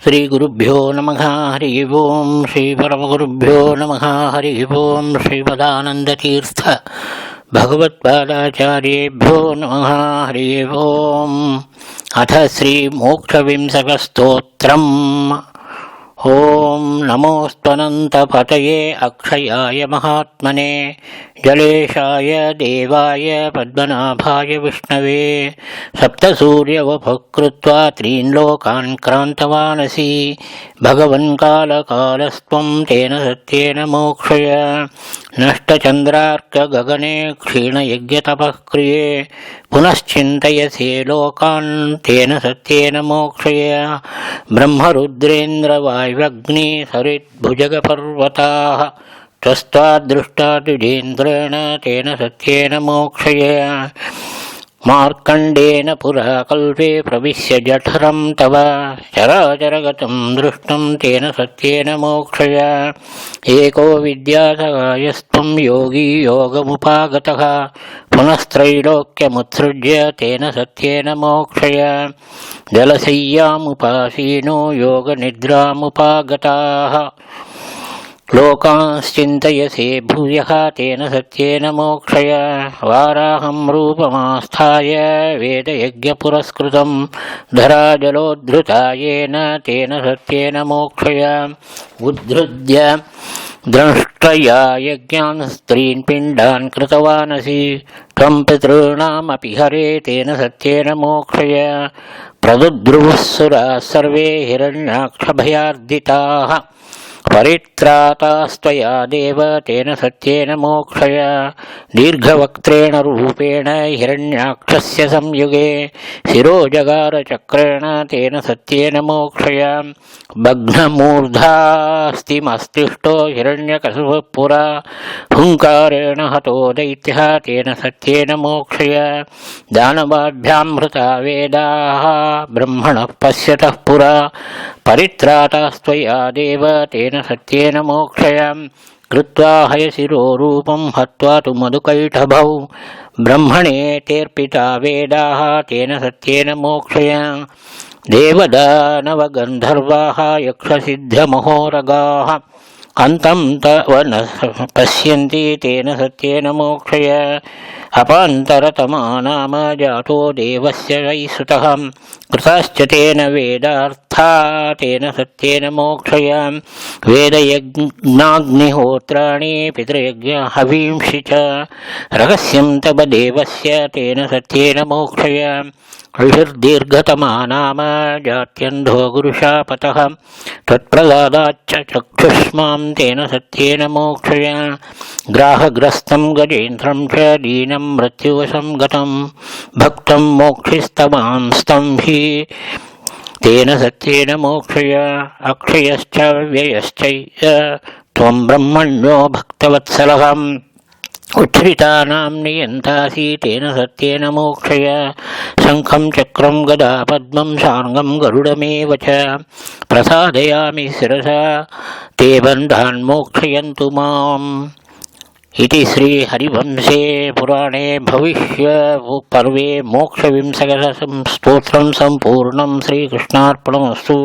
श्रीगुरुभ्यो नमः हरि ओं श्रीपरमगुरुभ्यो नमः हरि ओं श्रीमदानन्दतीर्थ भगवत्पादाचार्येभ्यो नमः हरि ओं। अथ श्रीमोक्षविंशकस्तोत्रम्। ॐ नमोऽस्त्वनन्तपतये अक्षयाय महात्मने जलेशाय देवाय पद्मनाभाय विष्णवे सप्तसूर्यवभकृत्वा त्रीन् लोकान् क्रान्तवानसि भगवन् कालकालस्त्वं तेन सत्येन मोक्षय नष्टचन्द्रार्कगगने क्षीणयज्ञतपःक्रिये पुनश्चिन्तयसे लोकान् तेन सत्येन मोक्षय ब्रह्मरुद्रेन्द्रवायुवग्नि सरिद्भुजगपर्वताः त्वस्तादृष्टाद्विजेन्द्रेण तेन सत्येन मोक्षय मार्कण्डेयेन पुरा कल्पे प्रविश्य जठरं तव चराचरगतं दृष्टं तेन सत्येन मोक्षय एको विद्यासहायस्त्वं योगी योगमुपागतः पुनस्त्रैलोक्यमुत्सृज्य तेन सत्येन मोक्षय जलशय्यामुपासीनो योगनिद्रामुपागताः लोकांश्चिन्तयसे भूयः तेन सत्येन मोक्षय वाराहं रूपमास्थाय वेदयज्ञपुरस्कृतं धराजलोद्धृतायेन तेन सत्येन मोक्षय उद्धृत्य द्रष्ट्रया यज्ञान् स्त्रीन् पिण्डान् कृतवानसि त्वं पितॄणामपि हरे तेन सत्येन मोक्षय प्रदुद्रुवुः सुराः सर्वे हिरण्याक्षभयार्दिताः परित्रातास्त्वया देव तेन सत्येन मोक्षय दीर्घवक्त्रेण रूपेण हिरण्याक्षस्य संयुगे शिरोजगारचक्रेण तेन सत्येन मोक्षय भग्नमूर्धास्तिमस्तिष्ठो हिरण्यकशुः पुरा हुङ्कारेण हतो दैत्यः तेन सत्येन मोक्षय दानवाभ्यां हृता वेदाः ब्रह्मणः पश्यतः पुरा परित्रातास्त्वया देव तेन सत्येन मोक्षय कृत्वा हयशिरोरूपं हत्वा तु मधुकैटभौ ब्रह्मणेतेऽर्पिता वेदाः तेन सत्येन मोक्षय देवदानवगन्धर्वाः यक्षसिद्धमहोरगाः अन्तं तव न पश्यन्ति तेन सत्येन मोक्षय अपान्तरतमा नाम जातो देवस्य वै सुतः कृताश्च तेन वेदार्था तेन सत्येन मोक्षय वेदयज्ञाग्निहोत्राणि पितृयज्ञहवींषि च रहस्यं तव देवस्य तेन सत्येन मोक्षय ऋषिर्दीर्घतमा नाम जात्यन्धो गुरुशापतः तत्प्रसादाच्च चक्षुष्मां तेन सत्येन मोक्षय ग्राहग्रस्तं गजेन्द्रं च दीनं मृत्युवशं गतं भक्तं मोक्षिस्तवांस्तं हि तेन सत्येन मोक्षय अक्षयश्च व्ययश्च त्वं ब्रह्मण्यो भक्तवत्सलः उच्छ्रितानां नियन्तासि तेन सत्येन मोक्षय शङ्खं चक्रं गदा पद्मं शार्ङ्गं गरुडमेव च प्रसादयामि शिरसा ते बन्धान् मोक्षयन्तु माम्। इति श्रीहरिवंशे पुराणे भविष्यपर्वे मोक्षविंशकस्तोत्रं सम्पूर्णं। श्रीकृष्णार्पणमस्तु।